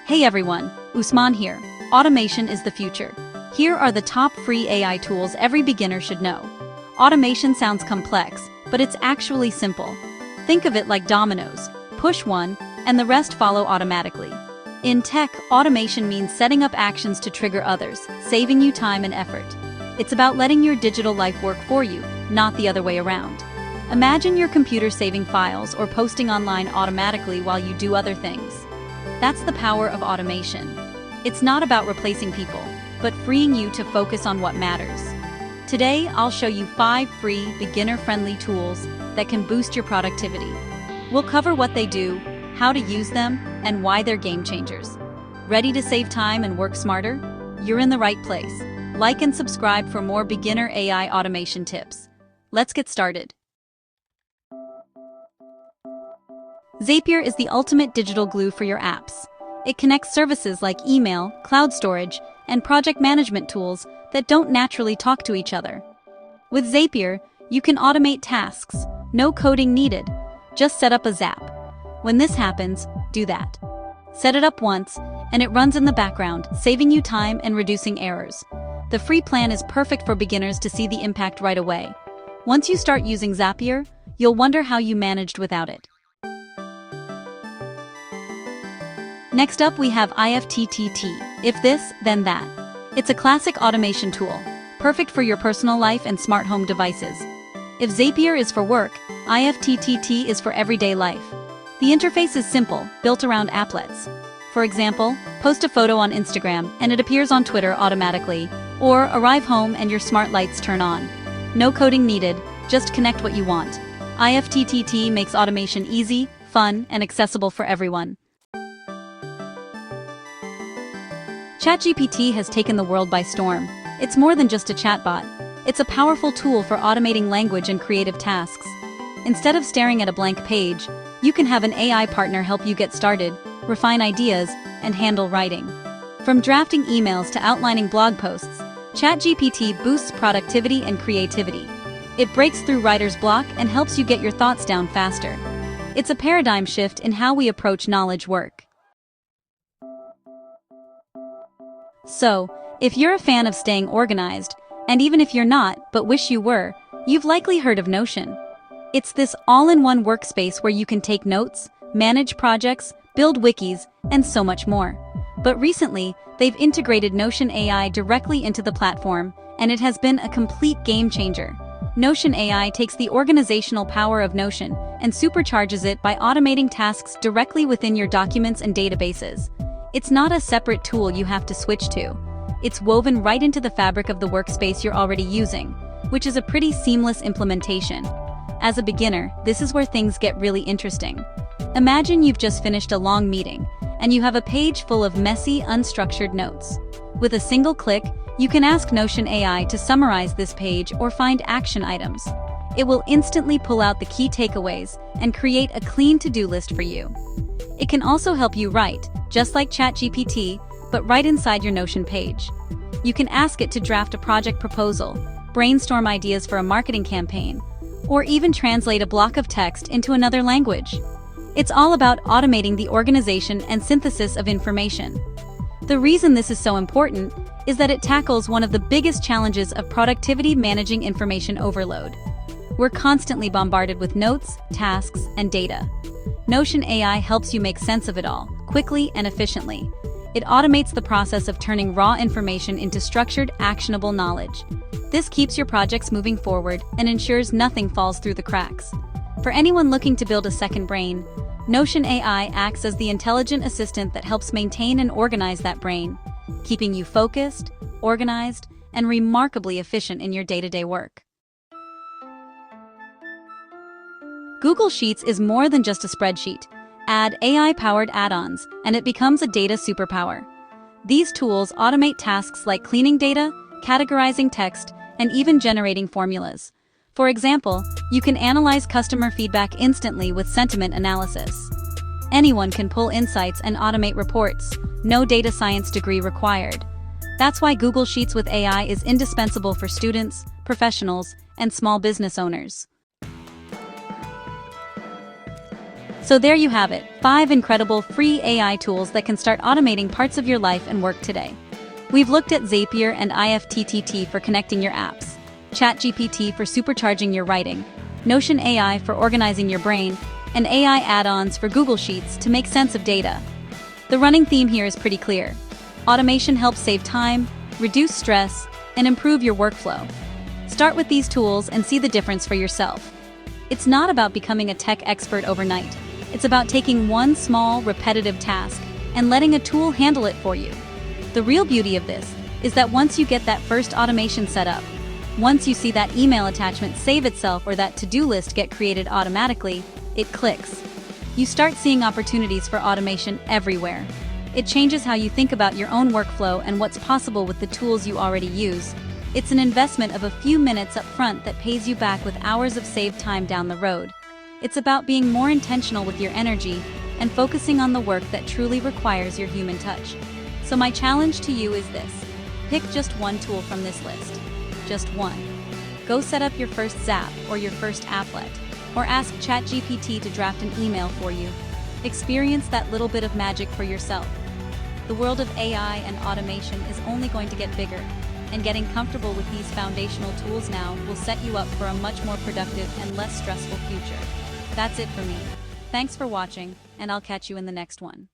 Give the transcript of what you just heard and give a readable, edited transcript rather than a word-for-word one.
Hey everyone, Usman here. Automation is the future. Here are the top free AI tools every beginner should know. Automation sounds complex, but it's actually simple. Think of it like dominoes. Push one, and the rest follow automatically. In tech, automation means setting up actions to trigger others, saving you time and effort. It's about letting your digital life work for you, not the other way around. Imagine your computer saving files or posting online automatically while you do other things. That's the power of automation. It's not about replacing people, but freeing you to focus on what matters. Today, I'll show you 5 free, beginner-friendly tools that can boost your productivity. We'll cover what they do, how to use them, and why they're game changers. Ready to save time and work smarter? You're in the right place. Like and subscribe for more beginner AI automation tips. Let's get started. Zapier is the ultimate digital glue for your apps. It connects services like email, cloud storage, and project management tools that don't naturally talk to each other. With Zapier, you can automate tasks, no coding needed. Just set up a Zap. When this happens, do that. Set it up once, and it runs in the background, saving you time and reducing errors. The free plan is perfect for beginners to see the impact right away. Once you start using Zapier, you'll wonder how you managed without it. Next up, we have If This, Then That. It's a classic automation tool, perfect for your personal life and smart home devices. If Zapier is for work, If is for everyday life. The interface is simple, built around applets. For example, post a photo on Instagram and it appears on Twitter automatically, or arrive home and your smart lights turn on. No coding needed, just connect what you want. If makes automation easy, fun, and accessible for everyone. ChatGPT has taken the world by storm. It's more than just a chatbot. It's a powerful tool for automating language and creative tasks. Instead of staring at a blank page, you can have an AI partner help you get started, refine ideas, and handle writing. From drafting emails to outlining blog posts, ChatGPT boosts productivity and creativity. It breaks through writer's block and helps you get your thoughts down faster. It's a paradigm shift in how we approach knowledge work. So, if you're a fan of staying organized, and even if you're not, but wish you were, you've likely heard of Notion. It's this all-in-one workspace where you can take notes, manage projects, build wikis, and so much more. But recently, they've integrated Notion AI directly into the platform, and it has been a complete game changer. Notion AI takes the organizational power of Notion and supercharges it by automating tasks directly within your documents and databases. It's not a separate tool you have to switch to. It's woven right into the fabric of the workspace you're already using, which is a pretty seamless implementation. As a beginner, this is where things get really interesting. Imagine you've just finished a long meeting, and you have a page full of messy, unstructured notes. With a single click, you can ask Notion AI to summarize this page or find action items. It will instantly pull out the key takeaways and create a clean to-do list for you. It can also help you write, just like ChatGPT, but right inside your Notion page. You can ask it to draft a project proposal, brainstorm ideas for a marketing campaign, or even translate a block of text into another language. It's all about automating the organization and synthesis of information. The reason this is so important is that it tackles one of the biggest challenges of productivity: managing information overload. We're constantly bombarded with notes, tasks, and data. Notion AI helps you make sense of it all, quickly and efficiently. It automates the process of turning raw information into structured, actionable knowledge. This keeps your projects moving forward and ensures nothing falls through the cracks. For anyone looking to build a second brain, Notion AI acts as the intelligent assistant that helps maintain and organize that brain, keeping you focused, organized, and remarkably efficient in your day-to-day work. Google Sheets is more than just a spreadsheet. Add AI-powered add-ons, and it becomes a data superpower. These tools automate tasks like cleaning data, categorizing text, and even generating formulas. For example, you can analyze customer feedback instantly with sentiment analysis. Anyone can pull insights and automate reports, no data science degree required. That's why Google Sheets with AI is indispensable for students, professionals, and small business owners. So there you have it, 5 incredible free AI tools that can start automating parts of your life and work today. We've looked at Zapier and IFTTT for connecting your apps, ChatGPT for supercharging your writing, Notion AI for organizing your brain, and AI add-ons for Google Sheets to make sense of data. The running theme here is pretty clear. Automation helps save time, reduce stress, and improve your workflow. Start with these tools and see the difference for yourself. It's not about becoming a tech expert overnight. It's about taking one small, repetitive task and letting a tool handle it for you. The real beauty of this is that once you get that first automation set up, once you see that email attachment save itself or that to-do list get created automatically, it clicks. You start seeing opportunities for automation everywhere. It changes how you think about your own workflow and what's possible with the tools you already use. It's an investment of a few minutes up front that pays you back with hours of saved time down the road. It's about being more intentional with your energy and focusing on the work that truly requires your human touch. So my challenge to you is this: pick just one tool from this list. Just one. Go set up your first Zap or your first applet, or ask ChatGPT to draft an email for you. Experience that little bit of magic for yourself. The world of AI and automation is only going to get bigger, and getting comfortable with these foundational tools now will set you up for a much more productive and less stressful future. That's it for me. Thanks for watching, and I'll catch you in the next one.